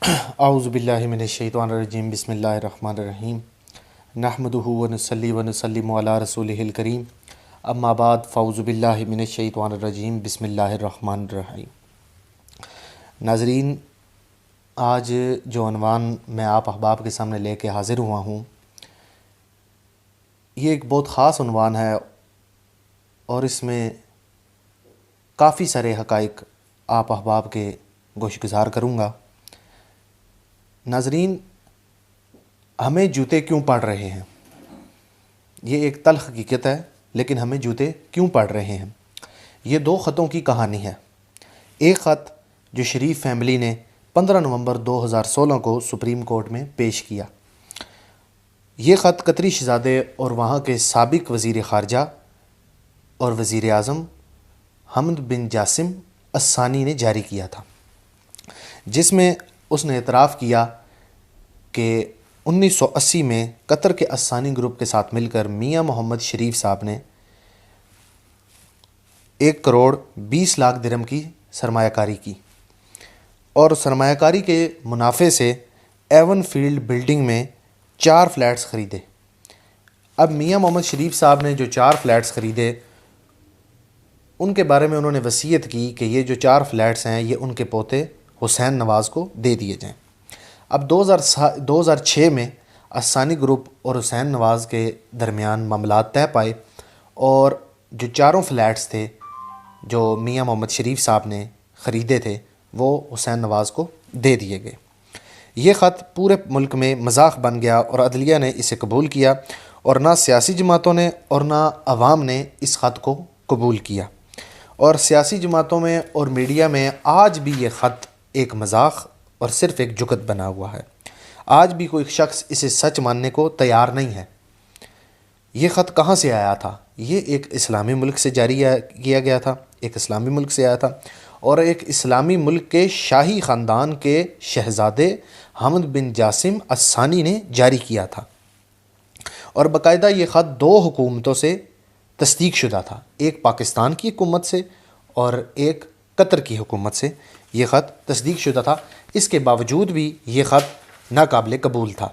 اعوذ باللہ من الشیطان الرجیم بسم اللہ الرحمن الرحیم نحمدہ ونصلی ونسلم علی رسولہ الکریم اما بعد فاعوذ باللہ من الشیطان الرجیم بسم اللہ الرحمن الرحیم۔ ناظرین، آج جو عنوان میں آپ احباب کے سامنے لے کے حاضر ہوا ہوں، یہ ایک بہت خاص عنوان ہے اور اس میں کافی سارے حقائق آپ احباب کے گوش گزار کروں گا۔ ناظرین، ہمیں جوتے کیوں پڑ رہے ہیں؟ یہ ایک تلخ حقیقت ہے، لیکن ہمیں جوتے کیوں پڑ رہے ہیں؟ یہ دو خطوں کی کہانی ہے۔ ایک خط جو شریف فیملی نے 15 نومبر 2016 کو سپریم کورٹ میں پیش کیا۔ یہ خط قطری شہزادے اور وہاں کے سابق وزیر خارجہ اور وزیر اعظم حمد بن جاسم الثانی نے جاری کیا تھا، جس میں اس نے اعتراف کیا کہ 1980 میں قطر کے الثانی گروپ کے ساتھ مل کر میاں محمد شریف صاحب نے 1 کروڑ 20 لاکھ درہم کی سرمایہ کاری کی اور سرمایہ کاری کے منافع سے ایون فیلڈ بلڈنگ میں 4 فلیٹس خریدے۔ اب میاں محمد شریف صاحب نے جو 4 فلیٹس خریدے، ان کے بارے میں انہوں نے وصیت کی کہ یہ جو 4 فلیٹس ہیں یہ ان کے پوتے حسین نواز کو دے دیے جائیں۔ اب 2006 میں الثانی گروپ اور حسین نواز کے درمیان معاملات طے پائے اور جو 4 فلیٹس تھے جو میاں محمد شریف صاحب نے خریدے تھے وہ حسین نواز کو دے دیے گئے۔ یہ خط پورے ملک میں مذاق بن گیا اور عدلیہ نے اسے قبول کیا، اور نہ سیاسی جماعتوں نے اور نہ عوام نے اس خط کو قبول کیا، اور سیاسی جماعتوں میں اور میڈیا میں آج بھی یہ خط ایک مذاق اور صرف ایک جگت بنا ہوا ہے۔ آج بھی کوئی شخص اسے سچ ماننے کو تیار نہیں ہے۔ یہ خط کہاں سے آیا تھا؟ یہ ایک اسلامی ملک سے جاری کیا گیا تھا، ایک اسلامی ملک سے آیا تھا، اور ایک اسلامی ملک کے شاہی خاندان کے شہزادے حمد بن جاسم الثانی نے جاری کیا تھا، اور باقاعدہ یہ خط 2 حکومتوں سے تصدیق شدہ تھا، ایک پاکستان کی حکومت سے اور ایک قطر کی حکومت سے یہ خط تصدیق شدہ تھا۔ اس کے باوجود بھی یہ خط ناقابل قبول تھا۔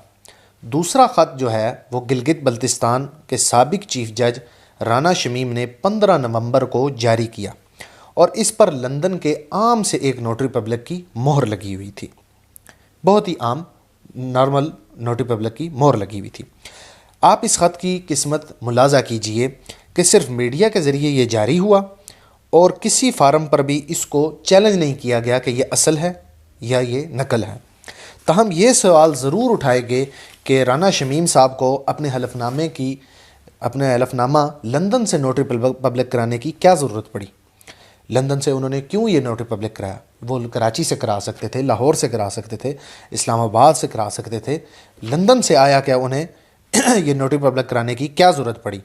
دوسرا خط جو ہے وہ گلگت بلتستان کے سابق چیف جج رانا شمیم نے 15 نومبر کو جاری کیا، اور اس پر لندن کے عام سے ایک نوٹری پبلک کی مہر لگی ہوئی تھی، بہت ہی عام نارمل نوٹری پبلک کی مہر لگی ہوئی تھی۔ آپ اس خط کی قسمت ملاحظہ کیجئے کہ صرف میڈیا کے ذریعے یہ جاری ہوا اور کسی فارم پر بھی اس کو چیلنج نہیں کیا گیا کہ یہ اصل ہے یا یہ نقل ہے۔ تاہم یہ سوال ضرور اٹھائے گئے کہ رانا شمیم صاحب کو اپنے حلف نامہ لندن سے نوٹری پبلک کرانے کی کیا ضرورت پڑی؟ لندن سے انہوں نے کیوں یہ نوٹری پبلک کرایا؟ وہ کراچی سے کرا سکتے تھے، لاہور سے کرا سکتے تھے، اسلام آباد سے کرا سکتے تھے۔ لندن سے آیا کیا انہیں یہ نوٹری پبلک کرانے کی کیا ضرورت پڑی؟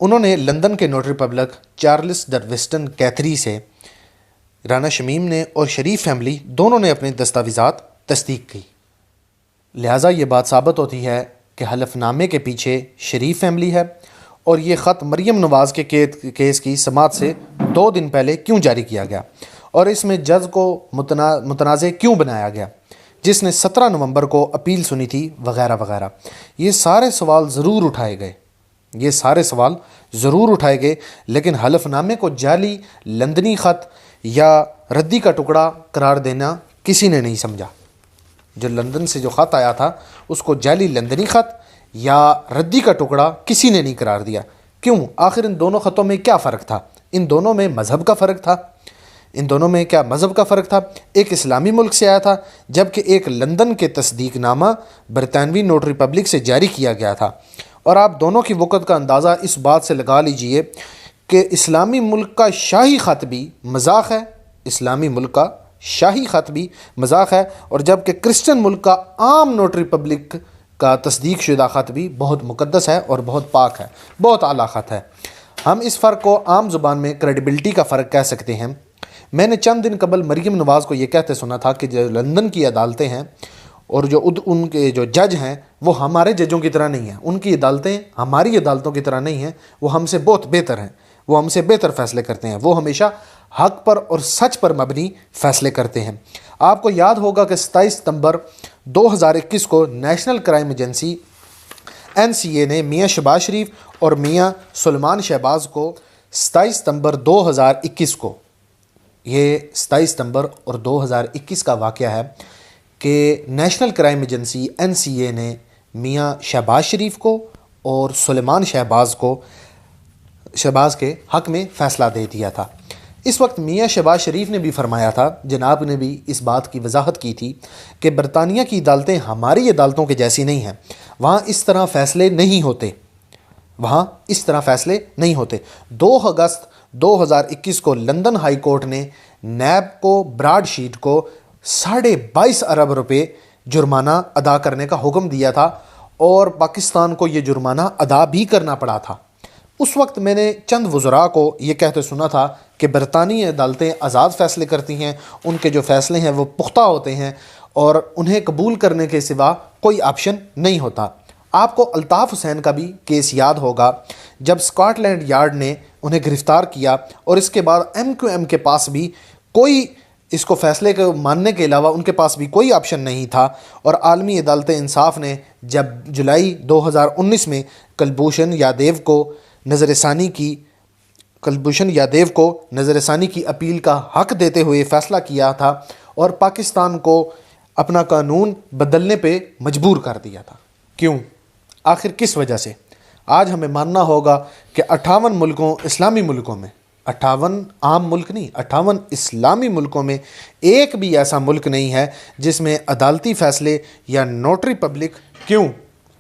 انہوں نے لندن کے نوٹری پبلک چارلس ڈروسٹن کیتھری سے رانا شمیم نے اور شریف فیملی دونوں نے اپنے دستاویزات تصدیق کی۔ لہٰذا یہ بات ثابت ہوتی ہے کہ حلف نامے کے پیچھے شریف فیملی ہے، اور یہ خط مریم نواز کے کیس کی سماعت سے 2 دن پہلے کیوں جاری کیا گیا، اور اس میں جج کو متنازع کیوں بنایا گیا، جس نے 17 نومبر کو اپیل سنی تھی، وغیرہ وغیرہ۔ یہ سارے سوال ضرور اٹھائے گئے، لیکن حلف نامے کو جعلی لندنی خط یا ردی کا ٹکڑا قرار دینا کسی نے نہیں سمجھا۔ جو لندن سے جو خط آیا تھا اس کو جعلی لندنی خط یا ردی کا ٹکڑا کسی نے نہیں قرار دیا۔ کیوں؟ آخر ان دونوں خطوں میں کیا فرق تھا؟ ان دونوں میں مذہب کا فرق تھا۔ ایک اسلامی ملک سے آیا تھا، جبکہ ایک لندن کے تصدیق نامہ برطانوی نوٹری پبلک سے جاری کیا گیا تھا۔ اور آپ دونوں کی وقت کا اندازہ اس بات سے لگا لیجئے کہ اسلامی ملک کا شاہی خط بھی مذاق ہے، اور جبکہ کرسچن ملک کا عام نوٹری پبلک کا تصدیق شدہ خط بھی بہت مقدس ہے اور بہت پاک ہے، بہت اعلیٰ خط ہے۔ ہم اس فرق کو عام زبان میں کریڈیبلٹی کا فرق کہہ سکتے ہیں۔ میں نے چند دن قبل مریم نواز کو یہ کہتے سنا تھا کہ جو لندن کی عدالتیں ہیں اور جو ان کے جو جج ہیں وہ ہمارے ججوں کی طرح نہیں ہیں، ان کی عدالتیں ہماری عدالتوں کی طرح نہیں ہیں، وہ ہم سے بہت بہتر ہیں، وہ ہم سے بہتر فیصلے کرتے ہیں، وہ ہمیشہ حق پر اور سچ پر مبنی فیصلے کرتے ہیں۔ آپ کو یاد ہوگا کہ 27 ستمبر 2021 کو نیشنل کرائم ایجنسی NCA نے میاں شہباز شریف اور میاں سلمان شہباز کو 27 ستمبر 2021 کو، یہ 27 ستمبر اور 2021 کا واقعہ ہے کہ نیشنل کرائم ایجنسی NCA نے میاں شہباز شریف کو اور سلیمان شہباز کے حق میں فیصلہ دے دیا تھا۔ اس وقت میاں شہباز شریف نے بھی فرمایا تھا، جناب نے بھی اس بات کی وضاحت کی تھی کہ برطانیہ کی عدالتیں ہماری عدالتوں کے جیسی نہیں ہیں، وہاں اس طرح فیصلے نہیں ہوتے۔ 2 اگست 2021 کو لندن ہائی کورٹ نے نیب کو براڈ شیٹ کو 22.5 ارب روپے جرمانہ ادا کرنے کا حکم دیا تھا اور پاکستان کو یہ جرمانہ ادا بھی کرنا پڑا تھا۔ اس وقت میں نے چند وزراء کو یہ کہتے سنا تھا کہ برطانوی عدالتیں آزاد فیصلے کرتی ہیں، ان کے جو فیصلے ہیں وہ پختہ ہوتے ہیں اور انہیں قبول کرنے کے سوا کوئی آپشن نہیں ہوتا۔ آپ کو الطاف حسین کا بھی کیس یاد ہوگا، جب اسکاٹ لینڈ یارڈ نے انہیں گرفتار کیا اور اس کے بعد MQM کے پاس بھی کوئی اس کو فیصلے کو ماننے کے علاوہ ان کے پاس بھی کوئی آپشن نہیں تھا، اور عالمی عدالت انصاف نے جب جولائی 2019 میں کلبھوشن یادیو کو نظر ثانی کی اپیل کا حق دیتے ہوئے فیصلہ کیا تھا اور پاکستان کو اپنا قانون بدلنے پہ مجبور کر دیا تھا۔ کیوں؟ آخر کس وجہ سے؟ آج ہمیں ماننا ہوگا کہ 58 ملکوں اسلامی ملکوں میں، 58 عام ملک نہیں، 58 اسلامی ملکوں میں ایک بھی ایسا ملک نہیں ہے جس میں عدالتی فیصلے یا نوٹری پبلک۔ کیوں؟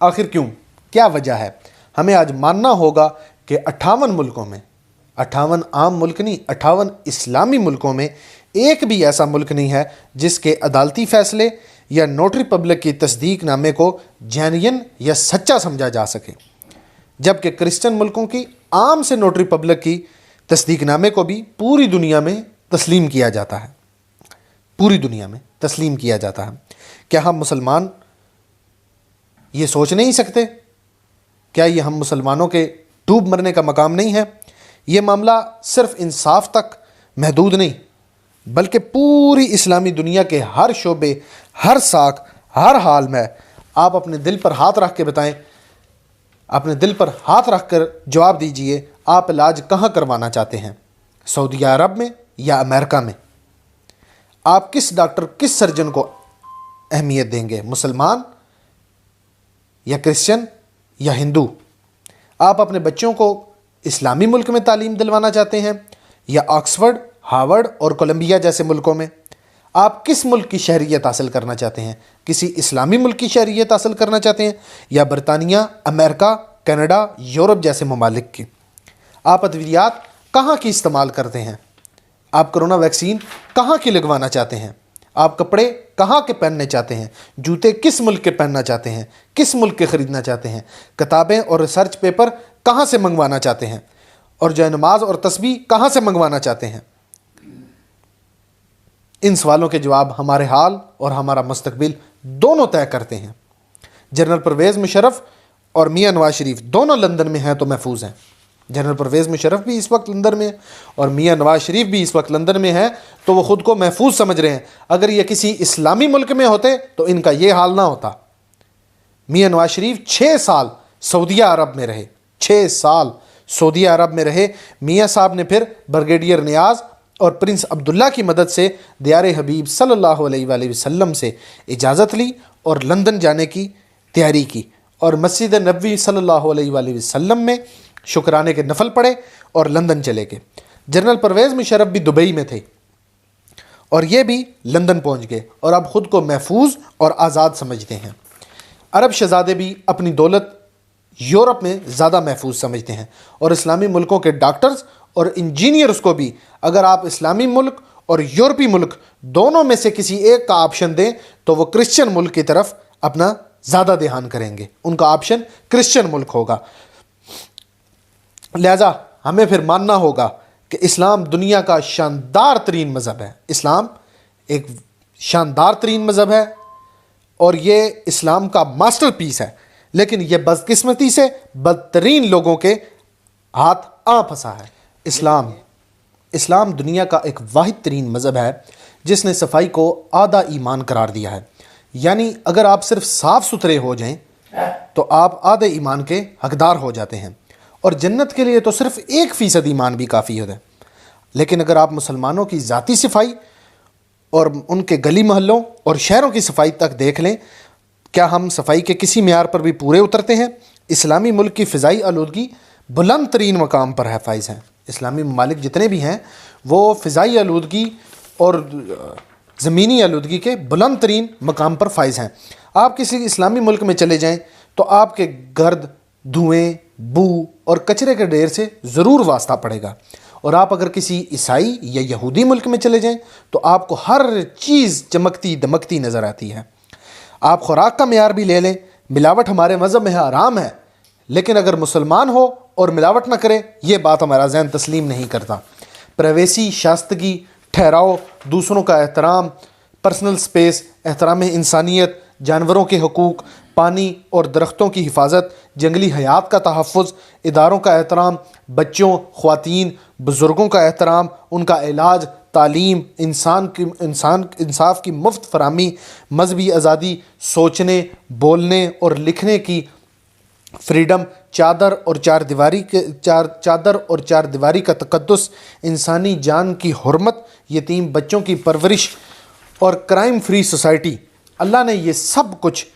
آخر کیوں؟ کیا وجہ ہے؟ ہمیں آج ماننا ہوگا کہ 58 ملکوں میں، 58 عام ملک نہیں، 58 اسلامی ملکوں میں ایک بھی ایسا ملک نہیں ہے جس کے عدالتی فیصلے یا نوٹری پبلک کی تصدیق نامے کو جینین یا سچا سمجھا جا سکے، جبکہ کرسچن ملکوں کی عام سے نوٹری پبلک کی تصدیق نامے کو بھی پوری دنیا میں تسلیم کیا جاتا ہے۔ کیا ہم مسلمان یہ سوچ نہیں سکتے؟ کیا یہ ہم مسلمانوں کے ڈوب مرنے کا مقام نہیں ہے؟ یہ معاملہ صرف انصاف تک محدود نہیں، بلکہ پوری اسلامی دنیا کے ہر شعبے، ہر ساکھ، ہر حال میں آپ اپنے دل پر ہاتھ رکھ کے بتائیں، اپنے دل پر ہاتھ رکھ کر جواب دیجئے، آپ علاج کہاں کروانا چاہتے ہیں؟ سعودی عرب میں یا امریکہ میں؟ آپ کس ڈاکٹر، کس سرجن کو اہمیت دیں گے؟ مسلمان یا کرسچن یا ہندو؟ آپ اپنے بچوں کو اسلامی ملک میں تعلیم دلوانا چاہتے ہیں یا آکسفورڈ، ہارورڈ اور کولمبیا جیسے ملکوں میں؟ آپ کس ملک کی شہریت حاصل کرنا چاہتے ہیں؟ کسی اسلامی ملک کی شہریت حاصل کرنا چاہتے ہیں یا برطانیہ، امریکہ، کینیڈا، یورپ جیسے ممالک کی؟ آپ ادویات کہاں کی استعمال کرتے ہیں؟ آپ کرونا ویکسین کہاں کی لگوانا چاہتے ہیں؟ آپ کپڑے کہاں کے پہننے چاہتے ہیں؟ جوتے کس ملک کے پہننا چاہتے ہیں؟ کس ملک کے خریدنا چاہتے ہیں؟ کتابیں اور ریسرچ پیپر کہاں سے منگوانا چاہتے ہیں؟ اور جائے نماز اور تسبیح کہاں سے منگوانا چاہتے ہیں؟ ان سوالوں کے جواب ہمارے حال اور ہمارا مستقبل دونوں طے کرتے ہیں۔ جنرل پرویز مشرف اور میاں نواز شریف دونوں لندن میں ہیں تو محفوظ ہیں۔ جنرل پرویز مشرف بھی اس وقت لندن میں اور میاں نواز شریف بھی اس وقت لندن میں ہیں تو وہ خود کو محفوظ سمجھ رہے ہیں۔ اگر یہ کسی اسلامی ملک میں ہوتے تو ان کا یہ حال نہ ہوتا۔ میاں نواز شریف 6 سال سعودیہ عرب میں رہے، 6 سال سعودیہ عرب میں رہے۔ میاں صاحب نے پھر بریگیڈیئر نیاز اور پرنس عبداللہ کی مدد سے دیار حبیب صلی اللہ علیہ وآلہ وسلم سے اجازت لی اور لندن جانے کی تیاری کی اور مسجد نبوی صلی اللہ علیہ وآلہ وسلم میں شکرانے کے نفل پڑھے اور لندن چلے گئے۔ جنرل پرویز مشرف بھی دبئی میں تھے اور یہ بھی لندن پہنچ گئے اور اب خود کو محفوظ اور آزاد سمجھتے ہیں۔ عرب شہزادے بھی اپنی دولت یورپ میں زیادہ محفوظ سمجھتے ہیں اور اسلامی ملکوں کے ڈاکٹرز اور انجینئرز کو بھی اگر آپ اسلامی ملک اور یورپی ملک دونوں میں سے کسی ایک کا آپشن دیں تو وہ کرسچن ملک کی طرف اپنا زیادہ دھیان کریں گے، ان کا آپشن کرسچن ملک ہوگا۔ لہذا ہمیں پھر ماننا ہوگا کہ اسلام دنیا کا شاندار ترین مذہب ہے۔ اسلام ایک شاندار ترین مذہب ہے اور یہ اسلام کا ماسٹر پیس ہے، لیکن یہ بدقسمتی سے بدترین لوگوں کے ہاتھ پھنسا ہے۔ اسلام دنیا کا ایک واحد ترین مذہب ہے جس نے صفائی کو آدھا ایمان قرار دیا ہے. یعنی اگر آپ صرف صاف ستھرے ہو جائیں تو آپ آدھے ایمان کے حقدار ہو جاتے ہیں، اور جنت کے لیے تو صرف 1% ایمان بھی کافی ہوتا ہے. لیکن اگر آپ مسلمانوں کی ذاتی صفائی اور ان کے گلی محلوں اور شہروں کی صفائی تک دیکھ لیں، کیا ہم صفائی کے کسی معیار پر بھی پورے اترتے ہیں؟ اسلامی ملک کی فضائی آلودگی بلند ترین مقام پر ہے فائز ہیں. اسلامی ممالک جتنے بھی ہیں وہ فضائی آلودگی اور زمینی آلودگی کے بلند ترین مقام پر فائز ہیں. آپ کسی اسلامی ملک میں چلے جائیں تو آپ کے گرد، دھوئیں، بو اور کچرے کے ڈھیر سے ضرور واسطہ پڑے گا. اور آپ اگر کسی عیسائی یا یہودی ملک میں چلے جائیں تو آپ کو ہر چیز چمکتی دمکتی نظر آتی ہے. آپ خوراک کا معیار بھی لے لیں، ملاوٹ ہمارے مذہب میں حرام ہے، لیکن اگر مسلمان ہو اور ملاوٹ نہ کرے، یہ بات ہمارا ذہن تسلیم نہیں کرتا. پرائیویسی، شائستگی، ٹھہراؤ، دوسروں کا احترام، پرسنل سپیس، احترام انسانیت، جانوروں کے حقوق، پانی اور درختوں کی حفاظت، جنگلی حیات کا تحفظ، اداروں کا احترام، بچوں، خواتین، بزرگوں کا احترام، ان کا علاج، تعلیم، انصاف کی مفت فراہمی، مذہبی آزادی، سوچنے، بولنے اور لکھنے کی فریڈم، چادر اور چار دیواری کا تقدس، انسانی جان کی حرمت، یتیم بچوں کی پرورش اور کرائم فری سوسائٹی. اللہ نے یہ سب کچھ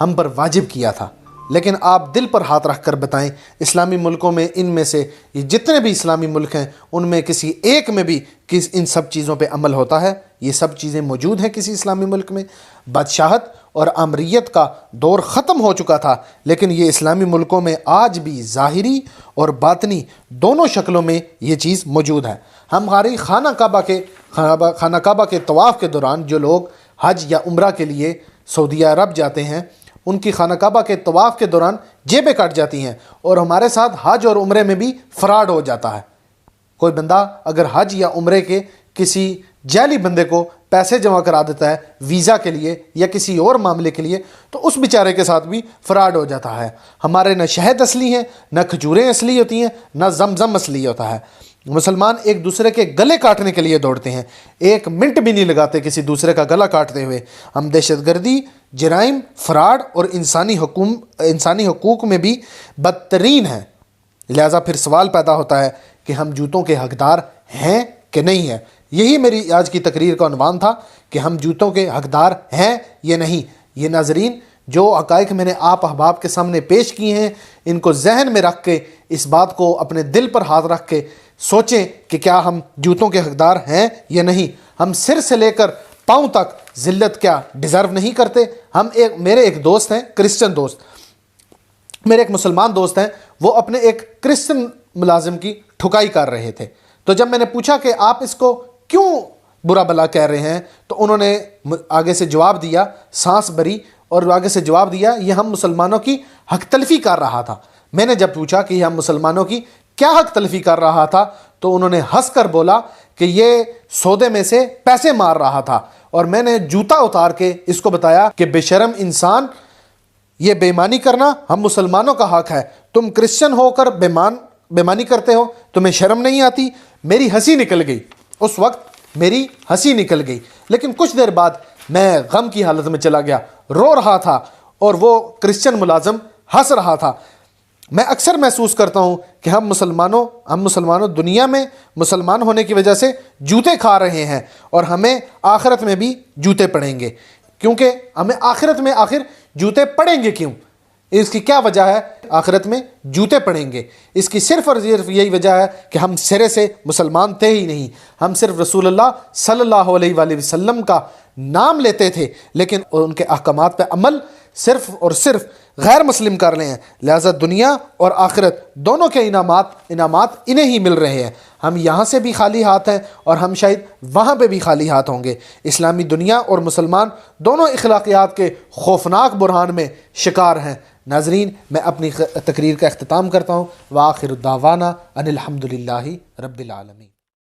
ہم پر واجب کیا تھا. لیکن آپ دل پر ہاتھ رکھ کر بتائیں، اسلامی ملکوں میں ان میں سے یہ جتنے بھی اسلامی ملک ہیں ان میں کسی ایک میں بھی ان سب چیزوں پہ عمل ہوتا ہے؟ یہ سب چیزیں موجود ہیں کسی اسلامی ملک میں؟ بادشاہت اور آمریت کا دور ختم ہو چکا تھا، لیکن یہ اسلامی ملکوں میں آج بھی ظاہری اور باطنی دونوں شکلوں میں یہ چیز موجود ہے. ہماری خانہ کعبہ کے طواف کے دوران جو لوگ حج یا عمرہ کے لیے سعودی عرب جاتے ہیں، ان کی خانہ کعبہ کے طواف کے دوران جیبیں کٹ جاتی ہیں، اور ہمارے ساتھ حج اور عمرے میں بھی فراڈ ہو جاتا ہے. کوئی بندہ اگر حج یا عمرے کے کسی جعلی بندے کو پیسے جمع کرا دیتا ہے ویزا کے لیے یا کسی اور معاملے کے لیے، تو اس بیچارے کے ساتھ بھی فراڈ ہو جاتا ہے. ہمارے نہ شہد اصلی ہیں، نہ کھجوریں اصلی ہوتی ہیں، نہ زمزم اصلی ہوتا ہے. مسلمان ایک دوسرے کے گلے کاٹنے کے لیے دوڑتے ہیں، 1 منٹ بھی نہیں لگاتے کسی دوسرے کا گلا کاٹتے ہوئے. ہم دہشت گردی، جرائم، فراڈ اور انسانی حقوق میں بھی بدترین ہیں. لہٰذا پھر سوال پیدا ہوتا ہے کہ ہم جوتوں کے حقدار ہیں کہ نہیں ہیں؟ یہی میری آج کی تقریر کا عنوان تھا کہ ہم جوتوں کے حقدار ہیں یا نہیں. یہ ناظرین، جو حقائق میں نے آپ احباب کے سامنے پیش کیے ہیں، ان کو ذہن میں رکھ کے، اس بات کو اپنے دل پر ہاتھ رکھ کے سوچیں کہ کیا ہم جوتوں کے حقدار ہیں یا نہیں. ہم سر سے لے کر پاؤں تک ذلت کیا ڈیزرو نہیں کرتے؟ میرے ایک دوست ہیں، کرسچن دوست، میرے ایک مسلمان دوست ہیں، وہ اپنے ایک کرسچن ملازم کی ٹھکائی کر رہے تھے. تو جب میں نے پوچھا کہ آپ اس کو کیوں برا بلا کہہ رہے ہیں، تو انہوں نے آگے سے جواب دیا، سانس بھری اور آگے سے جواب دیا، یہ ہم مسلمانوں کی حق تلفی کر رہا تھا. میں نے جب پوچھا کہ یہ ہم مسلمانوں کی کیا حق تلفی کر رہا تھا، تو انہوں نے ہنس کر بولا کہ یہ سودے میں سے پیسے مار رہا تھا. اور میں نے جوتا اتار کے اس کو بتایا کہ بے شرم انسان، یہ بے ایمانی کرنا ہم مسلمانوں کا حق ہے. تم کرسچن ہو کر بے ایمانی کرتے ہو، تمہیں شرم نہیں آتی؟ میری ہنسی نکل گئی، اس وقت میری ہنسی نکل گئی. لیکن کچھ دیر بعد میں غم کی حالت میں چلا گیا، رو رہا تھا، اور وہ کرسچن ملازم ہنس رہا تھا. میں اکثر محسوس کرتا ہوں کہ ہم مسلمانوں دنیا میں مسلمان ہونے کی وجہ سے جوتے کھا رہے ہیں، اور ہمیں آخرت میں بھی جوتے پڑیں گے. کیونکہ ہمیں آخرت میں آخر جوتے پڑیں گے کیوں؟ اس کی کیا وجہ ہے آخرت میں جوتے پڑیں گے؟ اس کی صرف اور صرف یہی وجہ ہے کہ ہم سرے سے مسلمان تھے ہی نہیں. ہم صرف رسول اللہ صلی اللہ علیہ وآلہ وسلم کا نام لیتے تھے، لیکن ان کے احکامات پہ عمل صرف اور صرف غیر مسلم کر رہے ہیں. لہٰذا دنیا اور آخرت دونوں کے انعامات انہیں ہی مل رہے ہیں. ہم یہاں سے بھی خالی ہاتھ ہیں، اور ہم شاید وہاں پہ بھی خالی ہاتھ ہوں گے. اسلامی دنیا اور مسلمان دونوں اخلاقیات کے خوفناک بحران میں شکار ہیں. ناظرین، میں اپنی تقریر کا اختتام کرتا ہوں. وآخر دعوانا ان الحمد للہ رب العالمین.